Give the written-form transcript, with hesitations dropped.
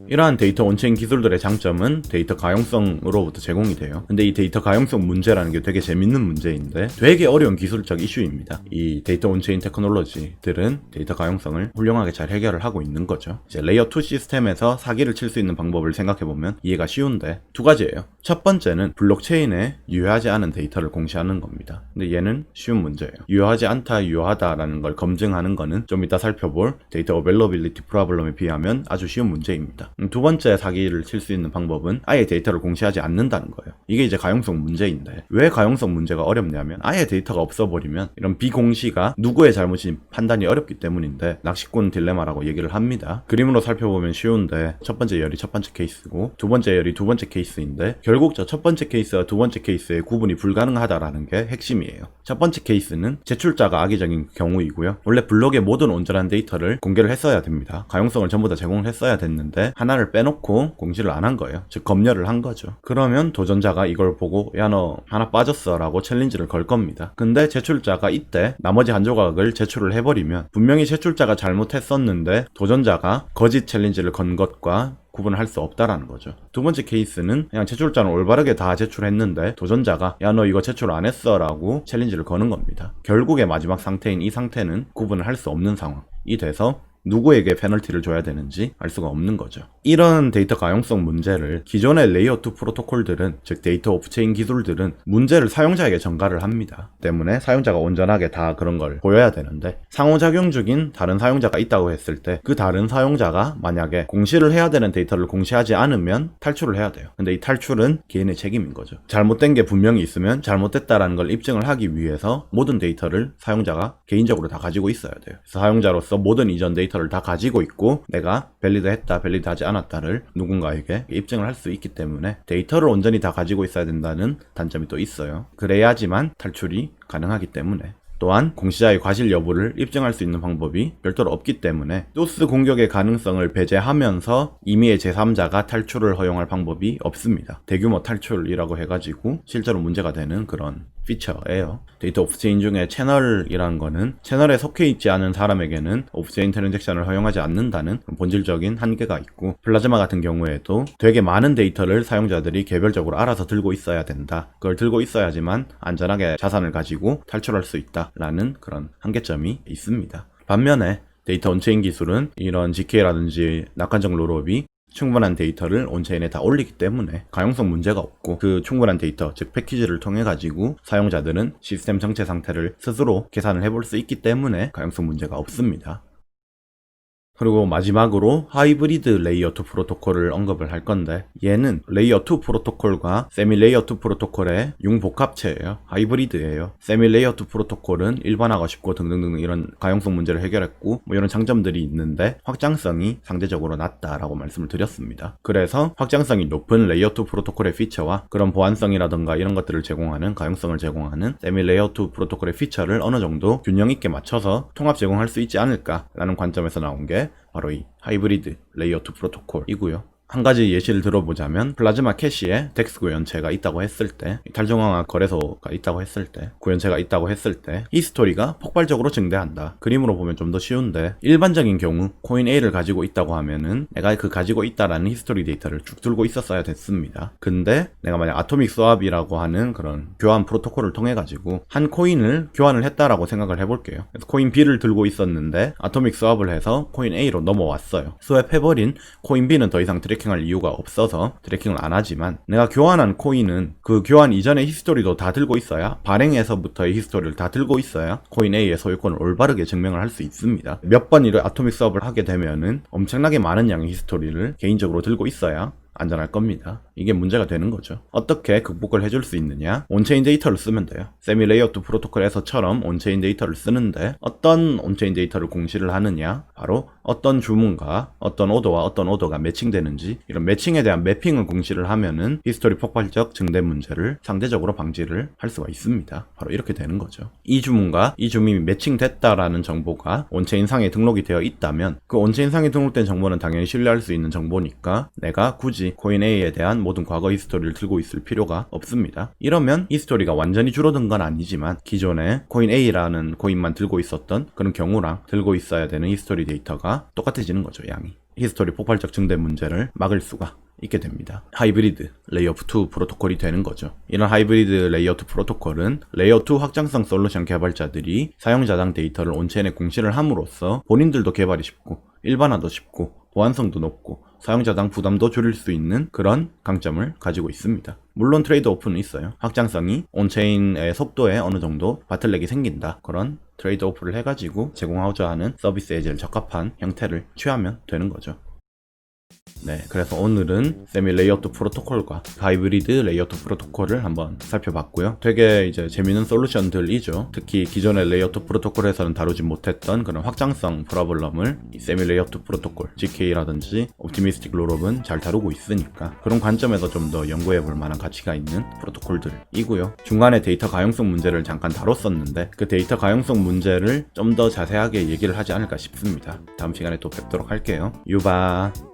이러한 데이터 온체인 기술들의 장점은 데이터 가용성으로부터 제공이 돼요. 근데 이 데이터 가용성 문제라는 게 되게 재밌는 문제인데 되게 어려운 기술적 이슈입니다. 이 데이터 온체인 테크놀로지들은 데이터 가용성을 훌륭하게 잘 해결을 하고 있는 거죠. 이제 레이어 2 시스템에서 사기를 칠 수 있는 방법을 생각해보면 이해가 쉬운데 두 가지예요. 첫 번째는 블록체인에 유효하지 않은 데이터를 공시하는 겁니다. 근데 얘는 쉬운 문제예요. 유효하지 않다, 유효하다라는 걸 검증하는 거는 좀 이따 살펴볼 데이터 어베일러빌리티 프로블럼에 비하면 아주 쉬운 문제입니다. 두 번째 사기를 칠 수 있는 방법은 아예 데이터를 공시하지 않는다는 거예요. 이게 이제 가용성 문제인데 왜 가용성 문제가 어렵냐면 아예 데이터가 없어버리면 이런 비공시가 누구의 잘못인지 판단이 어렵기 때문인데 낚시꾼 딜레마라고 얘기를 합니다. 그림으로 살펴보면 쉬운데 첫 번째 열이 첫 번째 케이스고 두 번째 열이 두 번째 케이스인데 결국 저 첫 번째 케이스와 두 번째 케이스의 구분이 불가능하다라는 게 핵심이에요. 첫 번째 케이스는 제출자가 악의적인 경우이고요. 원래 블록의 모든 온전한 데이터를 공개를 했어야 됩니다. 가용성을 전부 다 제공을 했어야 됐는데 하나를 빼놓고 공시를 안 한 거예요. 즉 검열을 한 거죠. 그러면 도전자가 이걸 보고 야 너 하나 빠졌어 라고 챌린지를 걸 겁니다. 근데 제출자가 이때 나머지 한 조각을 제출을 해버리면 분명히 제출자가 잘못했었는데 도전자가 거짓 챌린지를 건 것과 구분을 할 수 없다라는 거죠. 두 번째 케이스는 그냥 제출자는 올바르게 다 제출했는데 도전자가 야 너 이거 제출 안 했어 라고 챌린지를 거는 겁니다. 결국에 마지막 상태인 이 상태는 구분을 할 수 없는 상황이 돼서 누구에게 페널티를 줘야 되는지 알 수가 없는 거죠. 이런 데이터 가용성 문제를 기존의 레이어 2 프로토콜들은 즉 데이터 오프체인 기술들은 문제를 사용자에게 전가를 합니다. 때문에 사용자가 온전하게 다 그런 걸 보여야 되는데 상호작용 중인 다른 사용자가 있다고 했을 때 그 다른 사용자가 만약에 공시를 해야 되는 데이터를 공시하지 않으면 탈출을 해야 돼요. 근데 이 탈출은 개인의 책임인 거죠. 잘못된 게 분명히 있으면 잘못됐다라는 걸 입증을 하기 위해서 모든 데이터를 사용자가 개인적으로 다 가지고 있어야 돼요. 그래서 사용자로서 모든 이전 데이터를 다 가지고 있고 내가 밸리드했다, 밸리드하지 않았다를 누군가에게 입증을 할 수 있기 때문에 데이터를 온전히 다 가지고 있어야 된다는 단점이 또 있어요. 그래야지만 탈출이 가능하기 때문에 또한 공시자의 과실 여부를 입증할 수 있는 방법이 별도로 없기 때문에 소스 공격의 가능성을 배제하면서 임의의 제3자가 탈출을 허용할 방법이 없습니다. 대규모 탈출이라고 해가지고 실제로 문제가 되는 그런 피처예요. 데이터 오프체인 중에 채널이라는 거는 채널에 속해 있지 않은 사람에게는 오프체인 트랜잭션을 허용하지 않는다는 본질적인 한계가 있고 플라즈마 같은 경우에도 되게 많은 데이터를 사용자들이 개별적으로 알아서 들고 있어야 된다. 그걸 들고 있어야지만 안전하게 자산을 가지고 탈출할 수 있다라는 그런 한계점이 있습니다. 반면에 데이터 온체인 기술은 이런 GK라든지 낙관적 롤업이 충분한 데이터를 온체인에 다 올리기 때문에 가용성 문제가 없고 그 충분한 데이터, 즉 패키지를 통해 가지고 사용자들은 시스템 정체 상태를 스스로 계산을 해볼 수 있기 때문에 가용성 문제가 없습니다. 그리고 마지막으로 하이브리드 레이어 2 프로토콜을 언급을 할 건데 얘는 레이어 2 프로토콜과 세미 레이어 2 프로토콜의 융복합체예요. 하이브리드예요. 세미 레이어 2 프로토콜은 일반화가 쉽고 등등등 이런 가용성 문제를 해결했고 뭐 이런 장점들이 있는데 확장성이 상대적으로 낮다라고 말씀을 드렸습니다. 그래서 확장성이 높은 레이어 2 프로토콜의 피처와 그런 보안성이라던가 이런 것들을 제공하는 가용성을 제공하는 세미 레이어 2 프로토콜의 피처를 어느 정도 균형 있게 맞춰서 통합 제공할 수 있지 않을까라는 관점에서 나온 게 바로 이 하이브리드 레이어 2 프로토콜이고요. 한 가지 예시를 들어보자면 플라즈마 캐시에 덱스 구현체가 있다고 했을 때 탈중앙화 거래소가 있다고 했을 때 구현체가 있다고 했을 때 히스토리가 폭발적으로 증대한다. 그림으로 보면 좀 더 쉬운데 일반적인 경우 코인 A를 가지고 있다고 하면은 내가 그 가지고 있다라는 히스토리 데이터를 쭉 들고 있었어야 됐습니다. 근데 내가 만약 아토믹 스왑이라고 하는 그런 교환 프로토콜을 통해 가지고 한 코인을 교환을 했다라고 생각을 해볼게요. 그래서 코인 B를 들고 있었는데 아토믹 스왑을 해서 코인 A로 넘어왔어요. 스왑해버린 코인 B는 더 이상 트래킹할 이유가 없어서 트래킹을 안 하지만 내가 교환한 코인은 그 교환 이전의 히스토리도 다 들고 있어야 발행에서부터의 히스토리를 다 들고 있어야 코인 A의 소유권을 올바르게 증명을 할 수 있습니다. 몇 번 이런 아토믹 스왑을 하게 되면은 엄청나게 많은 양의 히스토리를 개인적으로 들고 있어야 안전할 겁니다. 이게 문제가 되는 거죠. 어떻게 극복을 해줄 수 있느냐? 온체인 데이터를 쓰면 돼요. 세미 레이어 2 프로토콜에서처럼 온체인 데이터를 쓰는데 어떤 온체인 데이터를 공시를 하느냐? 바로 어떤 주문과 어떤 오더와 어떤 오더가 매칭되는지 이런 매칭에 대한 매핑을 공시를 하면은 히스토리 폭발적 증대 문제를 상대적으로 방지를 할 수가 있습니다. 바로 이렇게 되는 거죠. 이 주문과 이 주문이 매칭됐다라는 정보가 온체인상에 등록이 되어 있다면 그 온체인상에 등록된 정보는 당연히 신뢰할 수 있는 정보니까 내가 굳이 코인 A에 대한 모든 과거 히스토리를 들고 있을 필요가 없습니다. 이러면 히스토리가 완전히 줄어든 건 아니지만 기존에 코인 A라는 코인만 들고 있었던 그런 경우랑 들고 있어야 되는 히스토리 데이터가 똑같아지는 거죠, 양이. 히스토리 폭발적 증대 문제를 막을 수가 있게 됩니다. 하이브리드 레이어 2 프로토콜이 되는 거죠. 이런 하이브리드 레이어 2 프로토콜은 레이어 2 확장성 솔루션 개발자들이 사용자당 데이터를 온체인에 공시를 함으로써 본인들도 개발이 쉽고 일반화도 쉽고 보안성도 높고 사용자당 부담도 줄일 수 있는 그런 강점을 가지고 있습니다. 물론 트레이드 오프는 있어요. 확장성이 온체인의 속도에 어느 정도 바틀렉이 생긴다. 그런 트레이드 오프를 해가지고 제공하고자 하는 서비스에 제일 적합한 형태를 취하면 되는 거죠. 네, 그래서 오늘은 세미 레이어 2 프로토콜과 하이브리드 레이어 2 프로토콜을 한번 살펴봤고요. 되게 이제 재밌는 솔루션들이죠. 특히 기존의 레이어 2 프로토콜에서는 다루지 못했던 그런 확장성 프로블럼을 이 세미 레이어 2 프로토콜, GK라든지 옵티미스틱 롤업은 잘 다루고 있으니까 그런 관점에서 좀 더 연구해 볼 만한 가치가 있는 프로토콜들이고요. 중간에 데이터 가용성 문제를 잠깐 다뤘었는데 그 데이터 가용성 문제를 좀 더 자세하게 얘기를 하지 않을까 싶습니다. 다음 시간에 또 뵙도록 할게요. 유바.